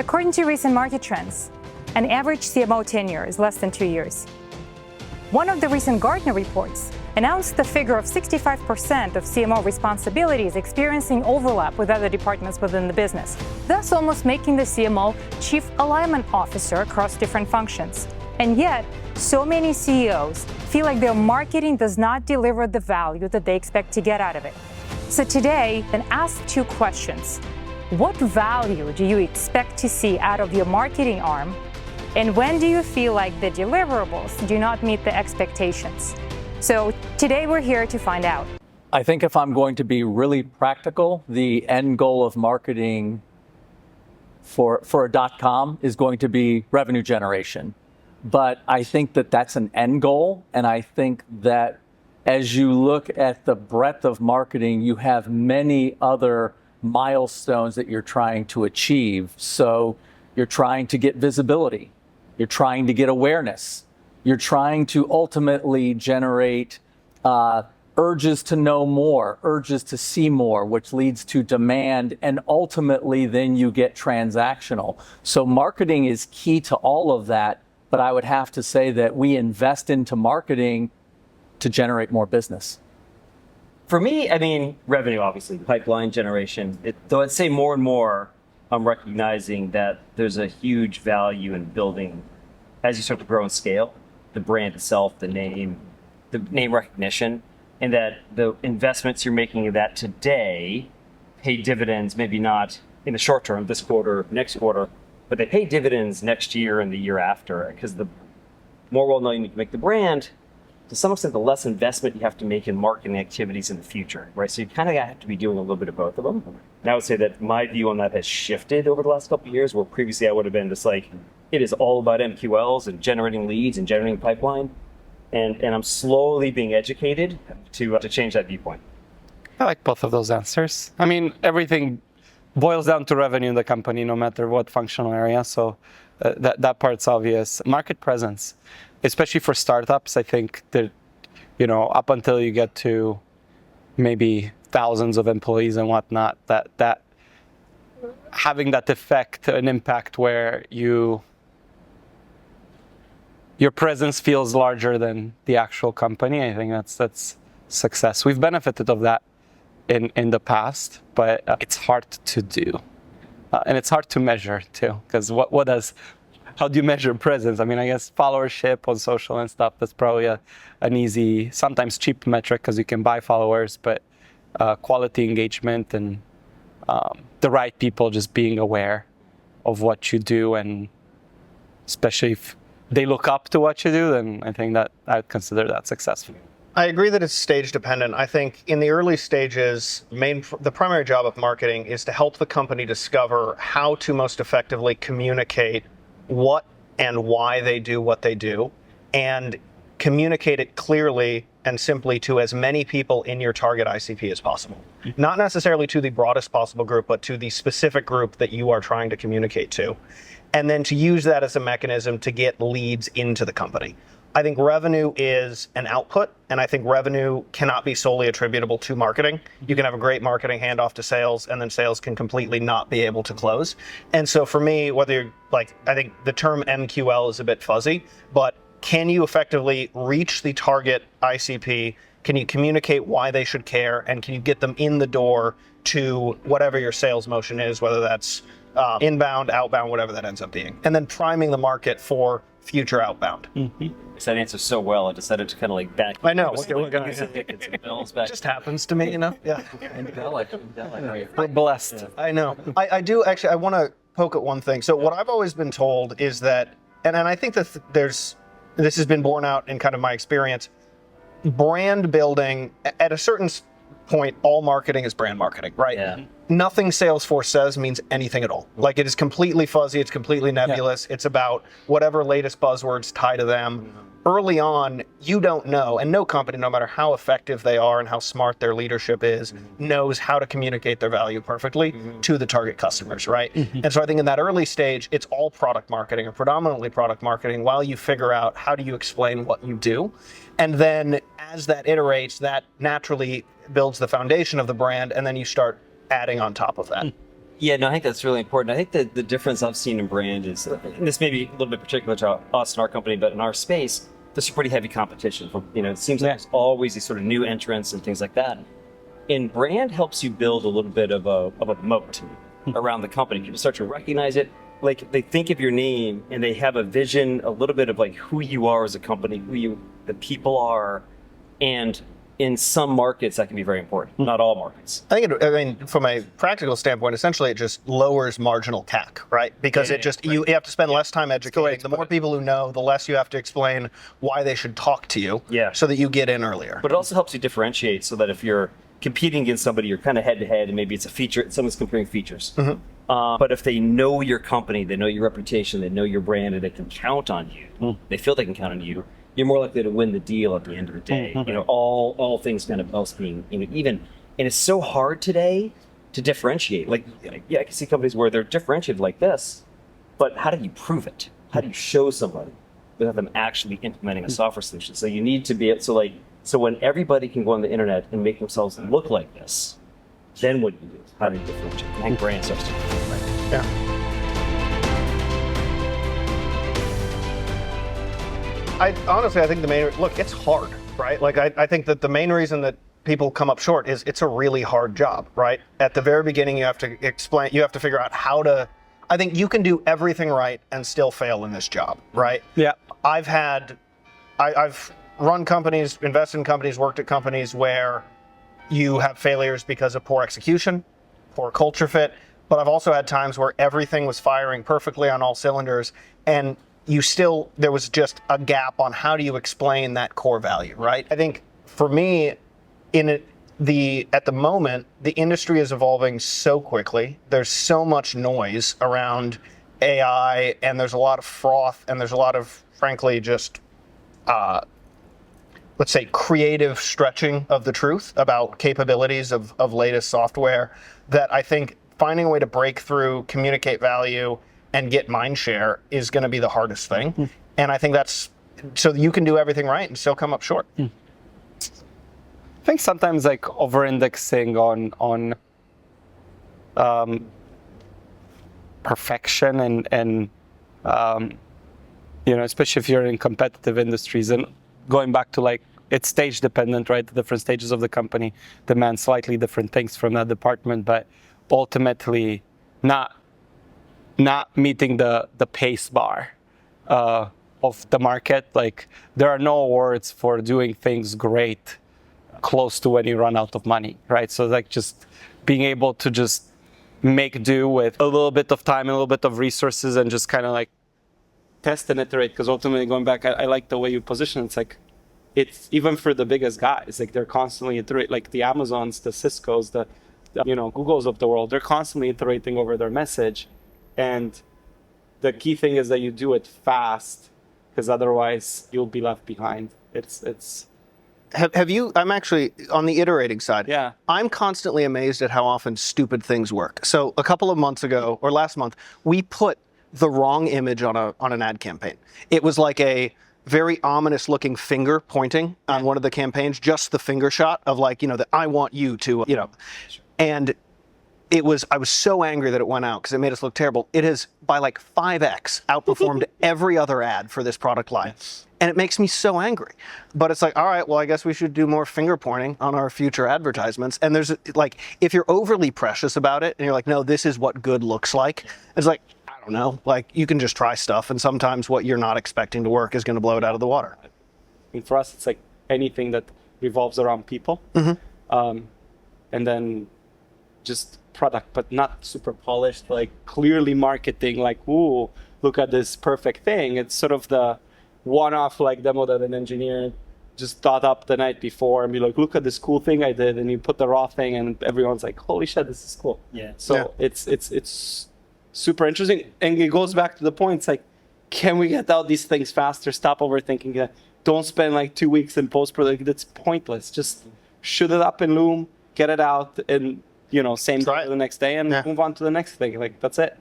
According to recent market trends, an average CMO tenure is less than 2 years. One of the recent Gartner reports announced the figure of 65% of CMO responsibilities experiencing overlap with other departments within the business, thus almost making the CMO Chief Alignment Officer across different functions. And yet, so many CEOs feel like their marketing does not deliver the value that they expect to get out of it. So today, then ask 2 questions. What value do you expect to see out of your marketing arm? And when do you feel like the deliverables do not meet the expectations? So today we're here to find out. I think if I'm going to be really practical, the end goal of marketing for a .com is going to be revenue generation. But I think that that's an end goal. And I think that as you look at the breadth of marketing, you have many other milestones that you're trying to achieve. So you're trying to get visibility. You're trying to get awareness. You're trying to ultimately generate urges to know more, urges to see more, which leads to demand, and ultimately then you get transactional. So marketing is key to all of that, but I would have to say that we invest into marketing to generate more business. For me, I mean, revenue, obviously, pipeline generation. Though I'd say more and more, I'm recognizing that there's a huge value in building, as you start to grow and scale, the brand itself, the name recognition, and that the investments you're making in that today pay dividends, maybe not in the short term, this quarter, next quarter, but they pay dividends next year and the year after, because the more well-known you can make the brand, to some extent, the less investment you have to make in marketing activities in the future, right? So you kind of have to be doing a little bit of both of them. And I would say that my view on that has shifted over the last couple of years, where previously I would have been just like, it is all about MQLs and generating leads and generating pipeline. And I'm slowly being educated to change that viewpoint. I like both of those answers. I mean, everything boils down to revenue in the company, no matter what functional area. So that part's obvious. Market presence, especially for startups, I think that, up until you get to maybe thousands of employees and whatnot, that having that effect, an impact where your presence feels larger than the actual company, I think that's success. We've benefited of that in the past, but it's hard to do. And it's hard to measure too, because how do you measure presence? I mean, I guess followership on social and stuff, that's probably an easy, sometimes cheap metric because you can buy followers, but quality engagement and the right people just being aware of what you do, and especially if they look up to what you do, then I think that I would consider that successful. I agree that it's stage dependent. I think in the early stages, the primary job of marketing is to help the company discover how to most effectively communicate what and why they do what they do, and communicate it clearly and simply to as many people in your target ICP as possible. Not necessarily to the broadest possible group, but to the specific group that you are trying to communicate to. And then to use that as a mechanism to get leads into the company. I think revenue is an output, and I think revenue cannot be solely attributable to marketing. You can have a great marketing handoff to sales, and then sales can completely not be able to close. And so for me, I think the term MQL is a bit fuzzy, but can you effectively reach the target ICP? Can you communicate why they should care? And can you get them in the door to whatever your sales motion is, whether that's inbound, outbound, whatever that ends up being. And then priming the market for future outbound. Mm-hmm. That answers so well. I decided to kind of like back. I know. It just happens to me, Yeah. We're blessed. I know. I do actually. I want to poke at one thing. So what I've always been told is that, and I think that this has been borne out in kind of my experience. Brand building at a certain point, all marketing is brand marketing, right? Yeah. Nothing Salesforce says means anything at all. Like, it is completely fuzzy, it's completely nebulous. Yeah. It's about whatever latest buzzwords tie to them. Early on, you don't know, and no company, no matter how effective they are and how smart their leadership is, knows how to communicate their value perfectly to the target customers, right? And so I think in that early stage, it's all product marketing, or predominantly product marketing, while you figure out how do you explain what you do. And then as that iterates, that naturally builds the foundation of the brand, and then you start adding on top of that. Yeah, no, I think that's really important. I think that the difference I've seen in brand is, and this may be a little bit particular to us and our company, but in our space, there's some pretty heavy competition. It seems like there's always these sort of new entrants and things like that. And brand helps you build a little bit of a moat around the company. People start to recognize it. Like, they think of your name and they have a vision, a little bit of like who you are as a company, the people are, and in some markets that can be very important. Not all markets. I think from a practical standpoint, essentially it just lowers marginal CAC, right? Because you have to spend less time educating. The more people who know, the less you have to explain why they should talk to you, so that you get in earlier. But it also helps you differentiate, so that if you're competing against somebody, you're kind of head to head, and maybe it's a feature, someone's comparing features. But if they know your company, they know your reputation, they know your brand, and they can count on you, they feel they can count on you, you're more likely to win the deal at the end of the day. All things kind of else being, even, and it's so hard today to differentiate. Like, yeah, I can see companies where they're differentiated like this, but how do you prove it? How do you show somebody without them actually implementing a software solution? So you need to be able to, so when everybody can go on the internet and make themselves look like this, then what do you do? How do you differentiate? I think brand starts to differentiate. Yeah. I think the main, look, it's hard, right? Like, I think that the main reason that people come up short is it's a really hard job, right? At the very beginning, you have to explain, you have to figure out how to, I think you can do everything right and still fail in this job, right? Yeah. I've run companies, invested in companies, worked at companies where you have failures because of poor execution, poor culture fit, but I've also had times where everything was firing perfectly on all cylinders, and there was just a gap on how do you explain that core value, right? I think for me, at the moment, the industry is evolving so quickly. There's so much noise around AI, and there's a lot of froth, and there's a lot of, frankly, just, let's say, creative stretching of the truth about capabilities of latest software, that I think finding a way to break through, communicate value, and get mind share is going to be the hardest thing. And I think that's, so you can do everything right and still come up short. I think sometimes over-indexing on perfection and especially if you're in competitive industries, and going back to it's stage dependent, right? The different stages of the company demand slightly different things from that department, but ultimately not meeting the pace bar of the market. Like, there are no awards for doing things great close to when you run out of money, right? So just being able to just make do with a little bit of time, a little bit of resources, and just kind of test and iterate. Because ultimately, going back, I like the way you position it. It's even for the biggest guys, they're constantly iterating, like the Amazons, the Ciscos, the Googles of the world, they're constantly iterating over their message. And the key thing is that you do it fast, because otherwise you'll be left behind. Have you, I'm actually on the iterating side. Yeah. I'm constantly amazed at how often stupid things work. So a couple of months ago, or last month, we put the wrong image on an ad campaign. It was like a very ominous looking finger pointing on one of the campaigns, just the finger shot of the I want you to, and I was so angry that it went out because it made us look terrible. It has, by 5x, outperformed every other ad for this product line. And it makes me so angry. But it's all right, well, I guess we should do more finger pointing on our future advertisements. And there's if you're overly precious about it and you're no, this is what good looks like, it's I don't know, you can just try stuff. And sometimes what you're not expecting to work is going to blow it out of the water. I mean, for us, it's anything that revolves around people. And then just product, but not super polished, clearly marketing, ooh, look at this perfect thing. It's sort of the one-off demo that an engineer just thought up the night before and be look at this cool thing I did, and you put the raw thing and everyone's holy shit, this is cool. Yeah. So it's super interesting, and it goes back to the point, can we get out these things faster? Stop overthinking it. Don't spend 2 weeks in post-production. That's pointless. Just shoot it up in Loom, get it out, and same day the next day, and move on to the next thing. That's it.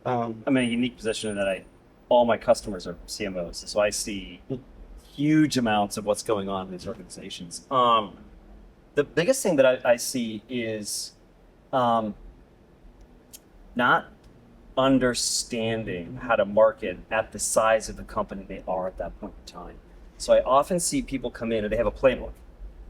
I'm in a unique position in that all my customers are CMOs, so I see huge amounts of what's going on in these organizations. The biggest thing that I see is not understanding how to market at the size of the company they are at that point in time. So I often see people come in and they have a playbook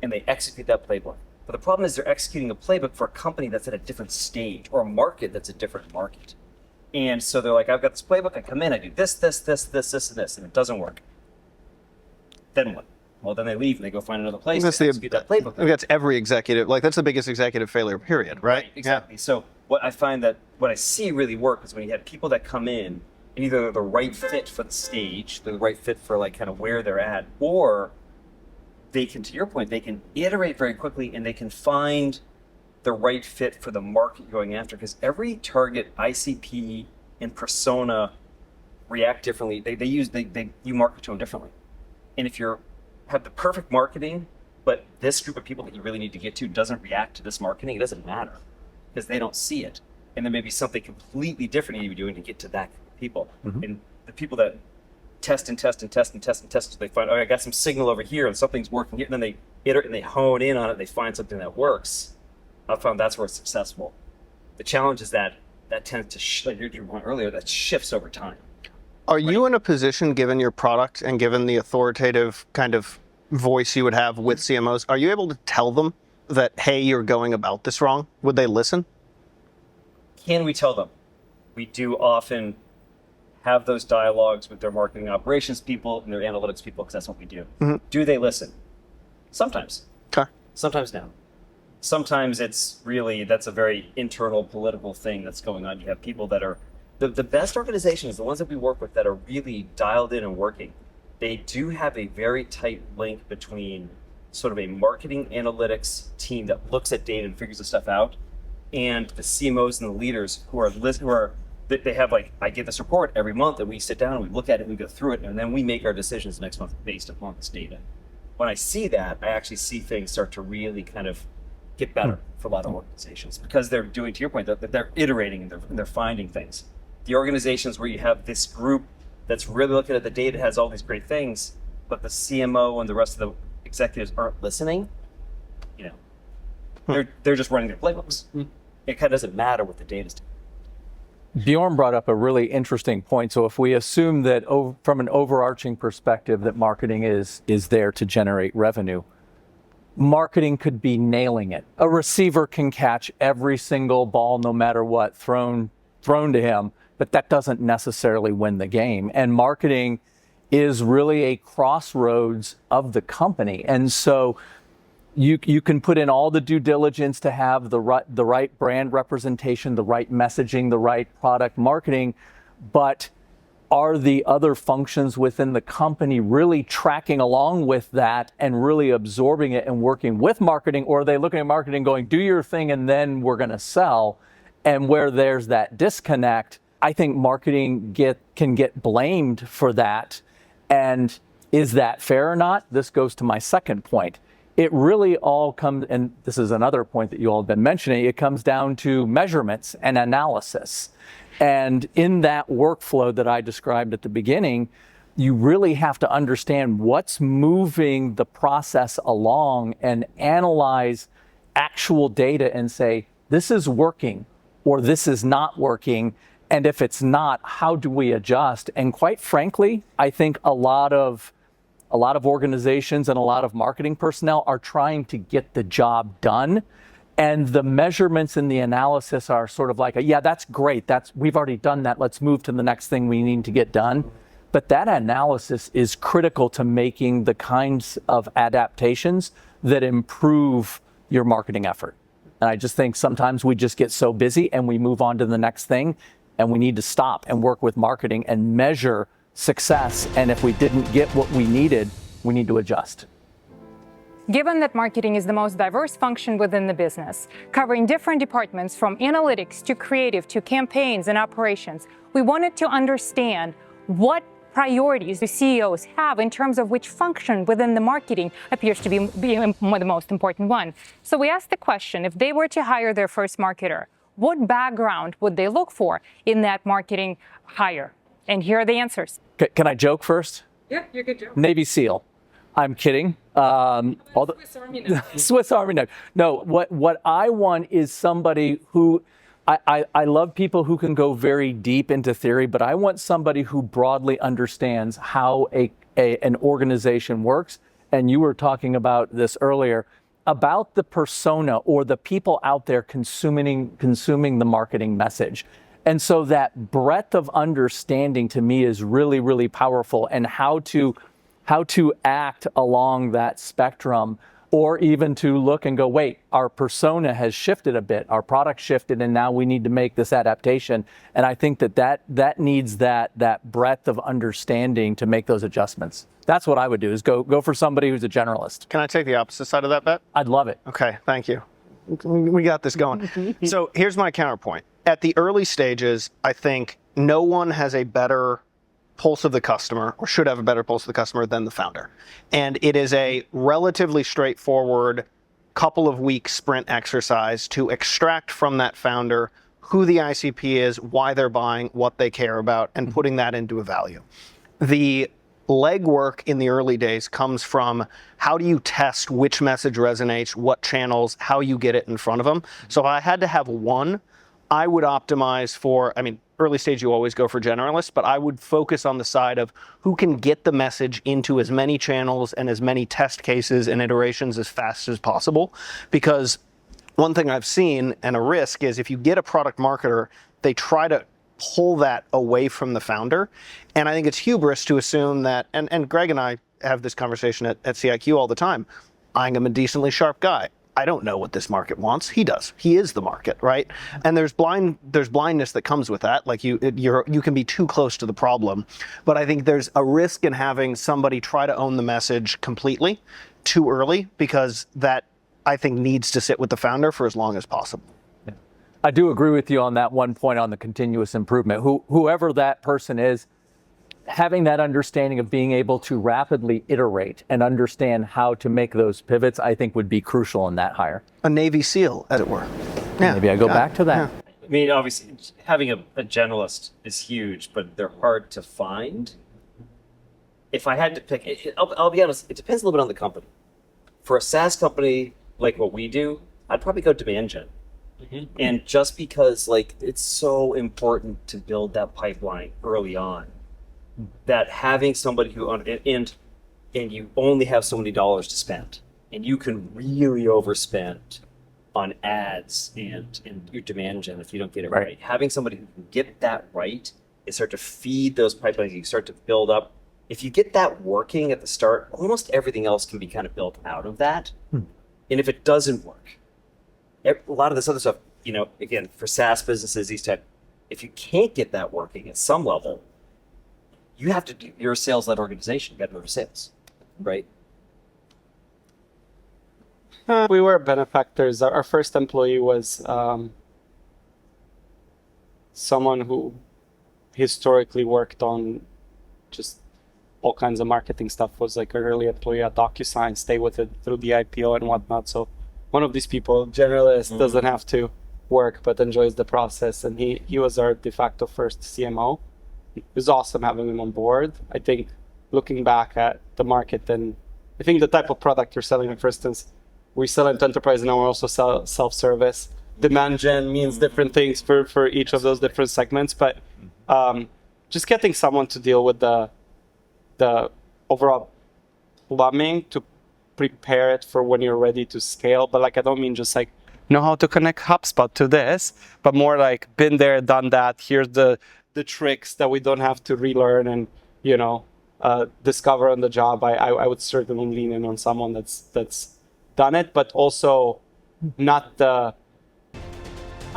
and they execute that playbook. But the problem is they're executing a playbook for a company that's at a different stage or a market that's a different market. And so they're like, I've got this playbook, I come in, I do this, and it doesn't work. Then what? Well, then they leave and they go find another place to execute that playbook. That's every executive, like that's the biggest executive failure period, right? Exactly. Yeah. So what I see really work is when you have people that come in and either they're the right fit for the stage, they're the right fit for like kind of where they're at, or they can, to your point, they can iterate very quickly and they can find the right fit for the market you're going after, because every target ICP and persona react differently. You market to them differently. And if you have the perfect marketing, but this group of people that you really need to get to doesn't react to this marketing, it doesn't matter because they don't see it. And there may be something completely different you need to be doing to get to that group of people. Mm-hmm. And the people that test until they find, oh, I got some signal over here and something's working here, and then they iterate and they hone in on it, they find something that works. I found that's where it's successful. The challenge is that tends to, like you were earlier, that shifts over time. Are you in a position, given your product and given the authoritative kind of voice you would have with CMOs, are you able to tell them that, hey, you're going about this wrong? Would they listen? Can we tell them? We do often have those dialogues with their marketing operations people and their analytics people, because that's what we do. Mm-hmm. Do they listen? Sometimes. Okay. Sometimes no. Sometimes it's really, that's a very internal political thing that's going on. You have people that are, the best organizations, the ones that we work with that are really dialed in and working, they do have a very tight link between sort of a marketing analytics team that looks at data and figures this stuff out, and the CMOs and the leaders they have, like, I get this report every month and we sit down and we look at it and we go through it, and then we make our decisions next month based upon this data. When I see that, I actually see things start to really kind of get better for a lot of organizations, because they're doing, to your point, that they're iterating and they're finding things. The organizations where you have this group that's really looking at the data, has all these great things, but the CMO and the rest of the executives aren't listening, they're just running their playbooks. It kind of doesn't matter what the data's doing. Bjorn brought up a really interesting point. So if we assume that from an overarching perspective that marketing is there to generate revenue, marketing could be nailing it. A receiver can catch every single ball, no matter what, thrown to him, but that doesn't necessarily win the game. And marketing is really a crossroads of the company. And so you can put in all the due diligence to have the right brand representation, the right messaging, the right product marketing, but are the other functions within the company really tracking along with that and really absorbing it and working with marketing? Or are they looking at marketing going, do your thing and then we're going to sell? And where there's that disconnect, I think marketing can get blamed for that. And is that fair or not? This goes to my second point. It really all comes, and this is another point that you all have been mentioning, it comes down to measurements and analysis. And in that workflow that I described at the beginning, you really have to understand what's moving the process along and analyze actual data and say, this is working or this is not working. And if it's not, how do we adjust? And quite frankly, I think a lot of organizations and a lot of marketing personnel are trying to get the job done. And the measurements and the analysis are sort of like, yeah, that's great. We've already done that. Let's move to the next thing we need to get done. But that analysis is critical to making the kinds of adaptations that improve your marketing effort. And I just think sometimes we just get so busy and we move on to the next thing, and we need to stop and work with marketing and measure success. And if we didn't get what we needed, we need to adjust. Given that marketing is the most diverse function within the business, covering different departments from analytics to creative to campaigns and operations, we wanted to understand what priorities do CEOs have in terms of which function within the marketing appears to be the most important one. So we asked the question, if they were to hire their first marketer, what background would they look for in that marketing hire? And here are the answers. Can I joke first? Yeah, you could joke. Navy SEAL. I'm kidding. Swiss Army knife. Swiss Army knife. No, what I want is somebody who I love people who can go very deep into theory, but I want somebody who broadly understands how an organization works. And you were talking about this earlier, about the persona or the people out there consuming the marketing message. And so that breadth of understanding to me is really, really powerful, and how to act along that spectrum, or even to look and go, wait, our persona has shifted a bit, our product shifted, and now we need to make this adaptation. And I think that needs that breadth of understanding to make those adjustments. That's what I would do, is go for somebody who's a generalist. Can I take the opposite side of that bet? I'd love it. Okay, thank you. We got this going. So here's my counterpoint. At the early stages, I think no one has a better pulse of the customer, or should have a better pulse of the customer, than the founder. And it is a relatively straightforward couple of week sprint exercise to extract from that founder who the ICP is, why they're buying, what they care about, and putting that into a value. The legwork in the early days comes from how do you test which message resonates, what channels, how you get it in front of them. So if I had to have one, I would optimize for, early stage you always go for generalists, but I would focus on the side of who can get the message into as many channels and as many test cases and iterations as fast as possible. Because one thing I've seen, and a risk, is if you get a product marketer, they try to pull that away from the founder. And I think it's hubris to assume that, and Greg and I have this conversation at CIQ all the time, I'm a decently sharp guy. I don't know what this market wants. He does. He is the market, right? And there's blindness that comes with that. Like you can be too close to the problem. But I think there's a risk in having somebody try to own the message completely too early, because that, I think, needs to sit with the founder for as long as possible. I do agree with you on that one point on the continuous improvement. Whoever that person is, having that understanding of being able to rapidly iterate and understand how to make those pivots, I think would be crucial in that hire. A Navy SEAL, as it were. Yeah. Maybe I go back to that. Yeah. Obviously, having a generalist is huge, but they're hard to find. If I had to pick, I'll be honest, it depends a little bit on the company. For a SaaS company like what we do, I'd probably go demand gen. And just because it's so important to build that pipeline early on, that having somebody who, and you only have so many dollars to spend, and you can really overspend on ads and your demand gen if you don't get it right. Having somebody who can get that right and start to feed those pipelines, you start to build up. If you get that working at the start, almost everything else can be kind of built out of that. And if it doesn't work, a lot of this other stuff, again, for SaaS businesses, if you can't get that working at some level, you're a sales-led organization. You got to go to sales, right? We were benefactors. Our first employee was someone who historically worked on just all kinds of marketing stuff, was like an early employee at DocuSign, stay with it through the IPO and whatnot. So one of these people, generalist, doesn't have to work but enjoys the process. And he was our de facto first CMO. It was awesome having him on board. I think looking back at the market, and I think the type of product you're selling, for instance, we sell into enterprise and now we also sell self-service. Demand gen means different things for each of those different segments, but just getting someone to deal with the overall plumbing to prepare it for when you're ready to scale. But I don't mean just know how to connect HubSpot to this, but more been there, done that. Here's the tricks that we don't have to relearn and discover on the job. I would certainly lean in on someone that's done it, but also not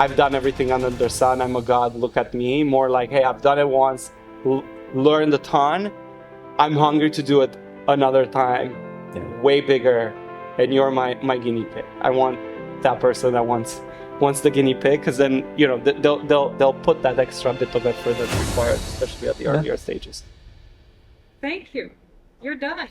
I've done everything under the sun, I'm a god, look at me. More hey, I've done it once, learned a ton, I'm hungry to do it another time, way bigger, and you're my guinea pig. I want that person that wants the guinea pig, because then they'll put that extra bit of effort that's required, especially at the earlier stages. Thank you. You're done.